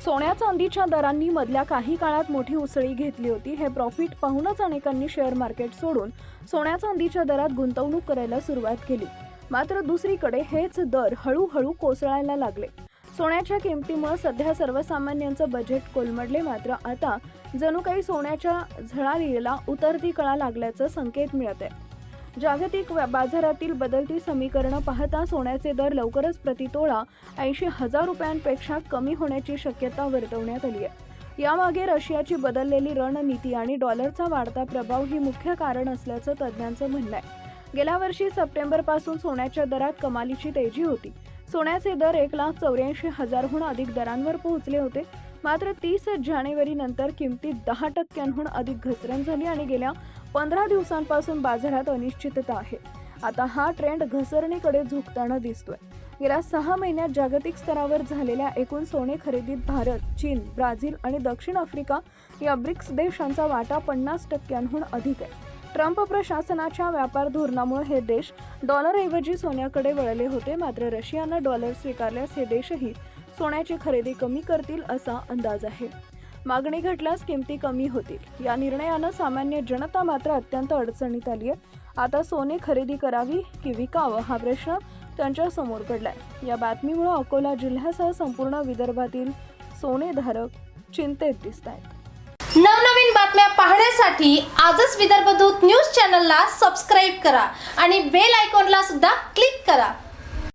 सोन्या चांदीच्या दरांनी मधल्या काही काळात मोठी उसळी घेतली होती। हे प्रॉफिट पाहूनच अनेकांनी शेअर मार्केट सोडून सोन्या चांदीच्या दरात गुंतवणूक करायला सुरुवात केली। मात्र दुसरीकडे हेच दर हळूहळू कोसळायला लागले। सोन्याच्या किमतीमुळे सध्या सर्वसामान्यांचं बजेट कोलमडले। मात्र आता जणू काही सोन्याच्या झळाळीला उतरती कळा लागल्याचं संकेत मिळत आहे। जागतिक बाजारातील बदलती समीकरणं पाहता सोन्याचे दर लवकरच प्रतितोळा 80,000 रुपयांपेक्षा कमी होण्याची शक्यता वर्तवण्यात आली आहे। यामागे रशियाची बदललेली रणनीती आणि डॉलरचा वाढता प्रभाव ही मुख्य कारण असल्याचं तज्ज्ञांचं म्हणणं आहे। गेल्या वर्षी सप्टेंबरपासून सोन्याच्या दरात कमालीची तेजी होती। सोन्याचे दर 1,84,000हून अधिक दरांवर पोहोचले होते। मात्र 30 जानेवारी नंतर किमतीत 10% अधिक घसरण झाली आणि गेल्या 15 दिवसांपासून बाजारात अनिश्चितता आहे। आता हा ट्रेंड घसरणीकडे झुकताना दिसतोय। गेल्या 6 महिन्यात जागतिक स्तरावर झालेल्या एकूण सोने खरेदीत भारत, चीन, ब्राझील आणि दक्षिण आफ्रिका या ब्रिक्स देशांचा वाटा 50%हून अधिक आहे। ट्रम्प प्रशासनाच्या व्यापार धोरणामुळे हे देश डॉलरऐवजी सोन्याकडे वळले होते। मात्र रशियानं डॉलर स्वीकारल्यास हे देशही सोन्याची खरेदी कमी करतील असा अंदाज आहे। मागणी घटल्यास किमती कमी होतील। या निर्णयानं सामान्य जनता मात्र अत्यंत अडचणीत आली आहे। आता सोने खरेदी करावी की विकावं हा प्रश्न त्यांच्या समोर पडलाय। या बातमीमुळे अकोला जिल्ह्यासह संपूर्ण विदर्भातील सोनेधारक चिंतेत दिसतायत। नवनवीन बातम्या पाहण्यासाठी आजच विदर्भ दूत न्यूज चॅनलला सबस्क्राईब करा आणि बेल आयकॉनला सुद्धा क्लिक करा।